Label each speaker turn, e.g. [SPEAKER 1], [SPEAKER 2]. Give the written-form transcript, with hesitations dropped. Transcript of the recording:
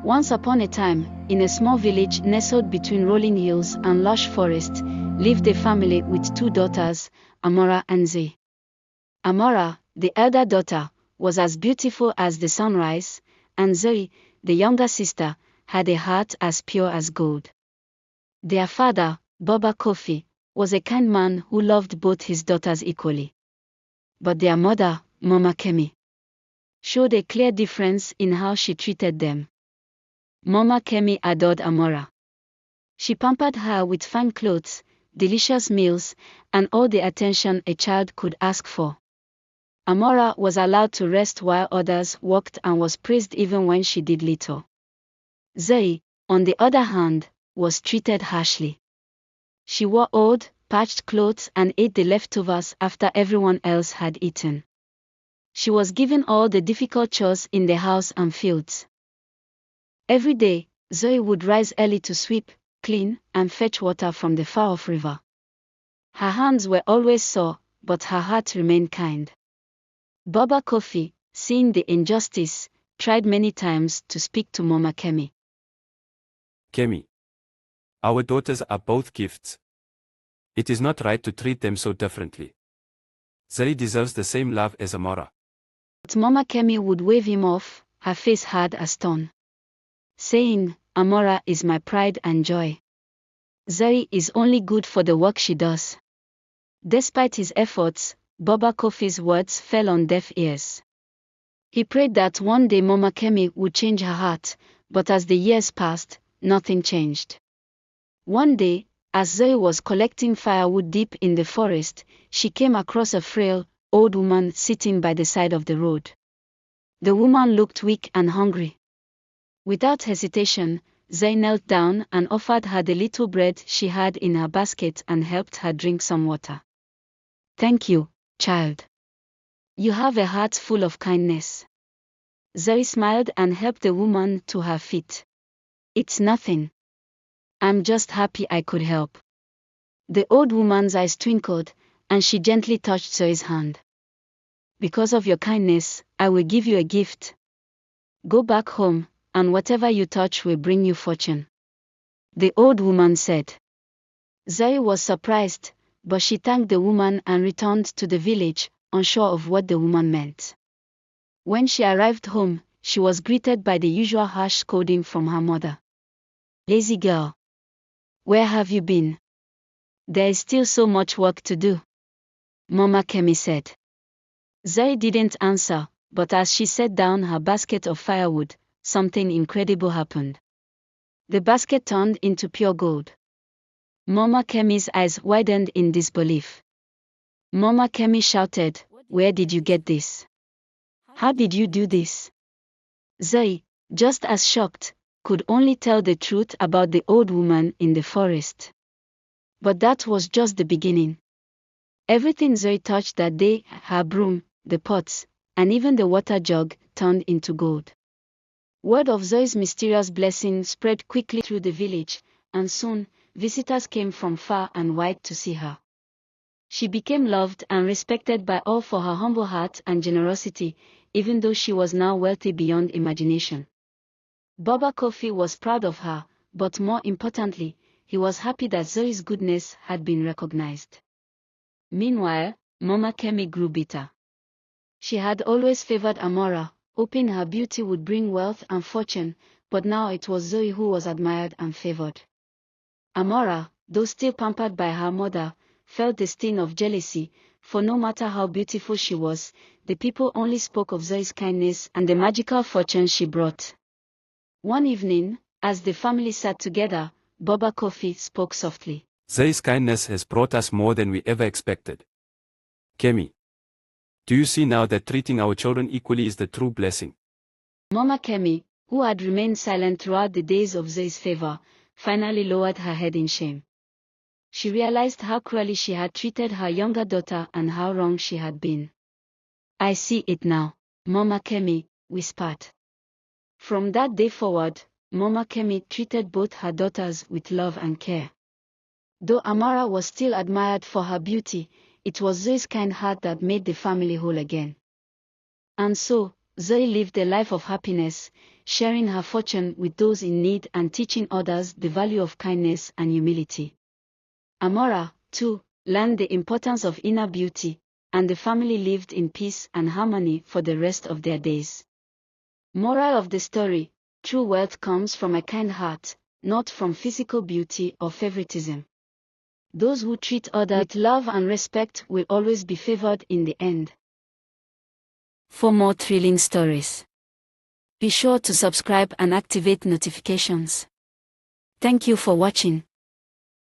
[SPEAKER 1] Once upon a time, in a small village nestled between rolling hills and lush forests, lived a family with two daughters, Amara and Zuri. Amara, the elder daughter, was as beautiful as the sunrise, and Zuri, the younger sister, had a heart as pure as gold. Their father, Baba Kofi, was a kind man who loved both his daughters equally. But their mother, Mama Kemi, showed a clear difference in how she treated them. Mama Kemi adored Amara. She pampered her with fine clothes, delicious meals, and all the attention a child could ask for. Amara was allowed to rest while others worked and was praised even when she did little. Zuri, on the other hand, was treated harshly. She wore old, patched clothes and ate the leftovers after everyone else had eaten. She was given all the difficult chores in the house and fields. Every day, Zuri would rise early to sweep, clean, and fetch water from the far-off river. Her hands were always sore, but her heart remained kind. Baba Kofi, seeing the injustice, tried many times to speak to Mama Kemi.
[SPEAKER 2] Kemi, our daughters are both gifts. It is not right to treat them so differently. Zuri deserves the same love as Amara.
[SPEAKER 1] But Mama Kemi would wave him off, her face hard as stone, saying, Amara is my pride and joy. Zuri is only good for the work she does. Despite his efforts, Baba Kofi's words fell on deaf ears. He prayed that one day Mama Kemi would change her heart, but as the years passed, nothing changed. One day, as Zuri was collecting firewood deep in the forest, she came across a frail, old woman sitting by the side of the road. The woman looked weak and hungry. Without hesitation, Zuri knelt down and offered her the little bread she had in her basket and helped her drink some water. Thank you, child. You have a heart full of kindness. Zuri smiled and helped the woman to her feet. It's nothing. I'm just happy I could help. The old woman's eyes twinkled, and she gently touched Zuri's hand. Because of your kindness, I will give you a gift. Go back home, and whatever you touch will bring you fortune. The old woman said. Zuri was surprised, but she thanked the woman and returned to the village, unsure of what the woman meant. When she arrived home, she was greeted by the usual harsh scolding from her mother. Lazy girl. Where have you been? There is still so much work to do. Mama Kemi said. Zuri didn't answer, but as she set down her basket of firewood, something incredible happened. The basket turned into pure gold. Mama Kemi's eyes widened in disbelief. Mama Kemi shouted, Where did you get this? How did you do this? Zuri, just as shocked, could only tell the truth about the old woman in the forest. But that was just the beginning. Everything Zuri touched that day, her broom, the pots, and even the water jug, turned into gold. Word of Zuri's mysterious blessing spread quickly through the village, and soon, visitors came from far and wide to see her. She became loved and respected by all for her humble heart and generosity, even though she was now wealthy beyond imagination. Baba Kofi was proud of her, but more importantly, he was happy that Zuri's goodness had been recognized. Meanwhile, Mama Kemi grew bitter. She had always favored Amara, hoping her beauty would bring wealth and fortune, but now it was Zuri who was admired and favored. Amara, though still pampered by her mother, felt the sting of jealousy, for no matter how beautiful she was, the people only spoke of Zuri's kindness and the magical fortune she brought. One evening, as the family sat together, Baba Kofi spoke softly.
[SPEAKER 2] Zuri's kindness has brought us more than we ever expected. Kemi, do you see now that treating our children equally is the true blessing?
[SPEAKER 1] Mama Kemi, who had remained silent throughout the days of Zuri's favor, finally lowered her head in shame. She realized how cruelly she had treated her younger daughter and how wrong she had been. I see it now, Mama Kemi whispered. From that day forward, Mama Kemi treated both her daughters with love and care. Though Amara was still admired for her beauty, it was Zuri's kind heart that made the family whole again. And so, Zuri lived a life of happiness, sharing her fortune with those in need and teaching others the value of kindness and humility. Amara, too, learned the importance of inner beauty, and the family lived in peace and harmony for the rest of their days. Moral of the story: true wealth comes from a kind heart, not from physical beauty or favoritism. Those who treat others with love and respect will always be favored in the end. For more thrilling stories, be sure to subscribe and activate notifications. Thank you for watching.